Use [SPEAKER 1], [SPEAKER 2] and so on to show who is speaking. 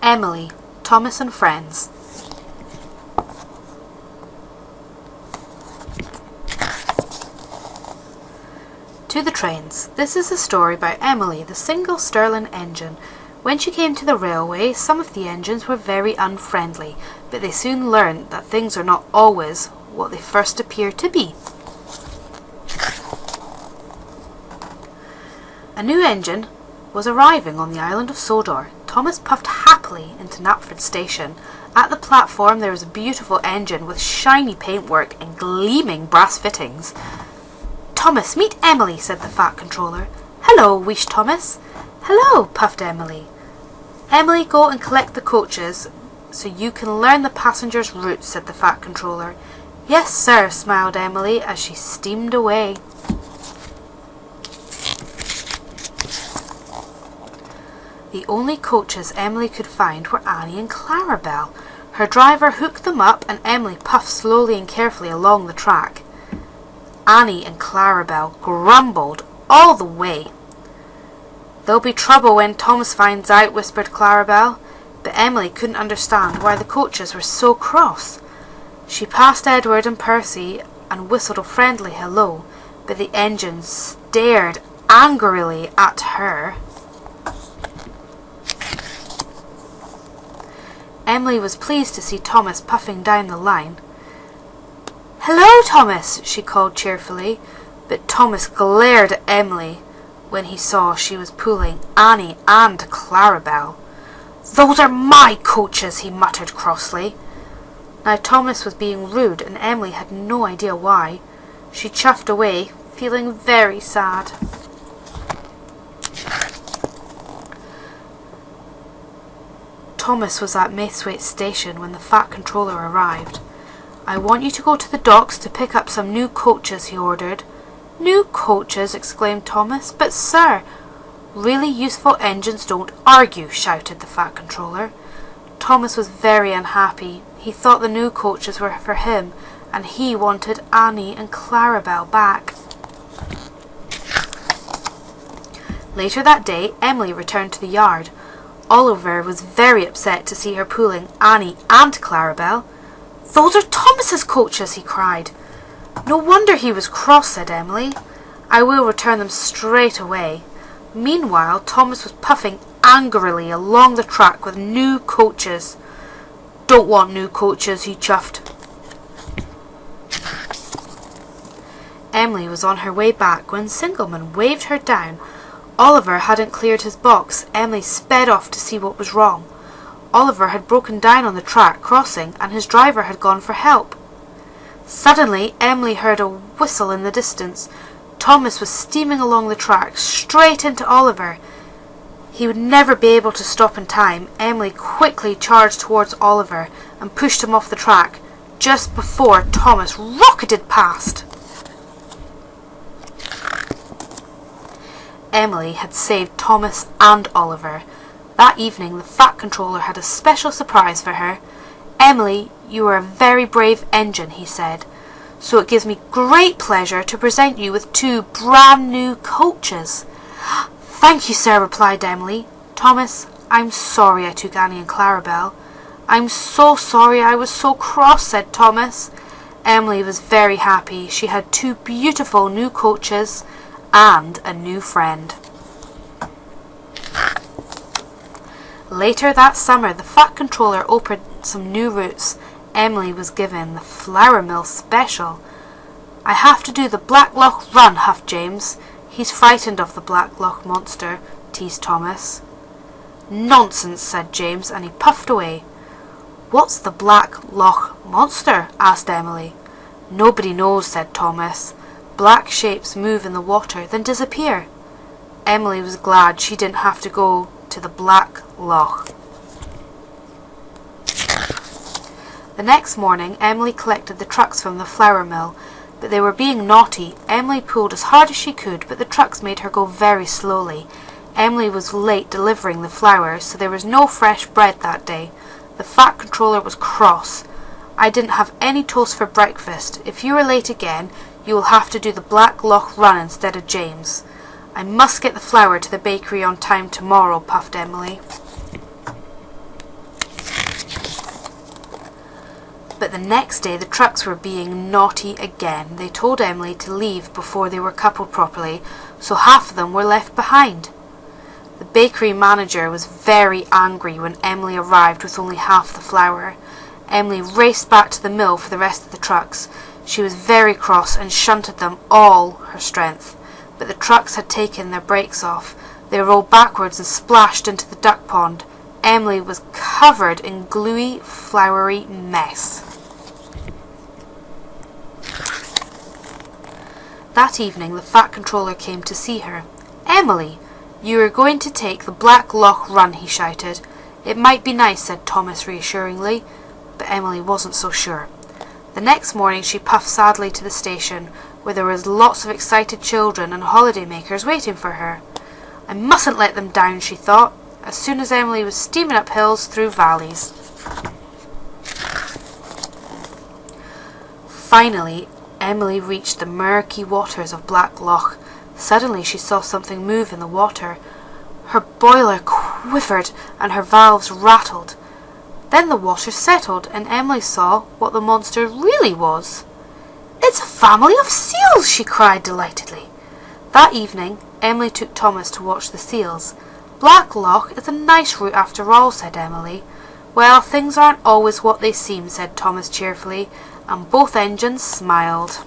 [SPEAKER 1] Emily, Thomas and Friends. To the trains. This is a story by Emily, the single Stirling engine. When she came to the railway, some of the engines were very unfriendly, but they soon learned that things are not always what they first appear to be. A new engine was arriving on the island of Sodor. Thomas puffed happily into Knapford station. At the platform there was a beautiful engine with shiny paintwork and gleaming brass fittings. "Thomas, meet Emily," said the fat controller. "Hello," wheezed Thomas. "Hello," puffed Emily. "Emily, go and collect the coaches so you can learn the passengers' routes," said the fat controller. "Yes, sir," smiled Emily as she steamed away. The only coaches Emily could find were Annie and Clarabelle. Her driver hooked them up and Emily puffed slowly and carefully along the track. Annie and Clarabelle grumbled all the way. "There'll be trouble when Thomas finds out," whispered Clarabelle, but Emily couldn't understand why the coaches were so cross. She passed Edward and Percy and whistled a friendly hello, but the engine stared angrily at her. Emily was pleased to see Thomas puffing down the line. "Hello, Thomas," she called cheerfully, but Thomas glared at Emily when he saw she was pulling Annie and Clarabelle. "Those are my coaches," he muttered crossly. Now Thomas was being rude and Emily had no idea why. She chuffed away, feeling very sad. Thomas was at Maithwaite station when the fat controller arrived. "I want you to go to the docks to pick up some new coaches," he ordered. "New coaches?" exclaimed Thomas. "But sir—" "Really useful engines don't argue," shouted the fat controller. Thomas was very unhappy. He thought the new coaches were for him, and he wanted Annie and Clarabelle back. Later that day, Emily returned to the yard. Oliver was very upset to see her pulling Annie and Clarabelle. "Those are Thomas's coaches," he cried. "No wonder he was cross," said Emily. "I will return them straight away." Meanwhile, Thomas was puffing angrily along the track with new coaches. "Don't want new coaches," he chuffed. Emily was on her way back when Singleman waved her down. Oliver hadn't cleared his box. Emily sped off to see what was wrong. Oliver had broken down on the track crossing and his driver had gone for help. Suddenly, Emily heard a whistle in the distance. Thomas was steaming along the track, straight into Oliver. He would never be able to stop in time. Emily quickly charged towards Oliver and pushed him off the track, just before Thomas rocketed past. Emily had saved Thomas and Oliver. That evening the fat controller had a special surprise for her. "Emily, you are a very brave engine," he said, "so it gives me great pleasure to present you with 2 brand new coaches." "Thank you, sir," replied Emily. "Thomas, I'm sorry I took Annie and Clarabelle." "I'm so sorry I was so cross," said Thomas. Emily was very happy. She had 2 beautiful new coaches and a new friend. Later that summer, the fat controller opened some new routes. Emily was given the flour mill special. "I have to do the Blacklock run," huffed James. "He's frightened of the Blacklock monster," teased Thomas. "Nonsense," said James, and he puffed away. "What's the Blacklock monster?" asked Emily. "Nobody knows," said Thomas. "Black shapes move in the water, then disappear." Emily was glad she didn't have to go to the Blacklock. The next morning, Emily collected the trucks from the flour mill, but they were being naughty. Emily pulled as hard as she could, but the trucks made her go very slowly. Emily was late delivering the flour, so there was no fresh bread that day. The fat controller was cross. "I didn't have any toast for breakfast. If you are late again, you will have to do the Blacklock run instead of James." "I must get the flour to the bakery on time tomorrow," puffed Emily. But the next day the trucks were being naughty again. They told Emily to leave before they were coupled properly, so half of them were left behind. The bakery manager was very angry when Emily arrived with only half the flour. Emily raced back to the mill for the rest of the trucks. She was very cross and shunted them all her strength. But the trucks had taken their brakes off. They rolled backwards and splashed into the duck pond. Emily was covered in gluey, floury mess. That evening the Fat Controller came to see her. "Emily, you are going to take the Blacklock run," he shouted. "It might be nice," said Thomas reassuringly, but Emily wasn't so sure. The next morning she puffed sadly to the station, where there was lots of excited children and holiday-makers waiting for her. "I mustn't let them down," she thought, as soon as Emily was steaming up hills through valleys. Finally, Emily reached the murky waters of Blacklock. Suddenly she saw something move in the water. Her boiler quivered and her valves rattled. Then the water settled and Emily saw what the monster really was. "It's a family of seals!" she cried delightedly. That evening Emily took Thomas to watch the seals. "Blacklock is a nice route after all," said Emily. "Well, things aren't always what they seem," said Thomas cheerfully, and both engines smiled.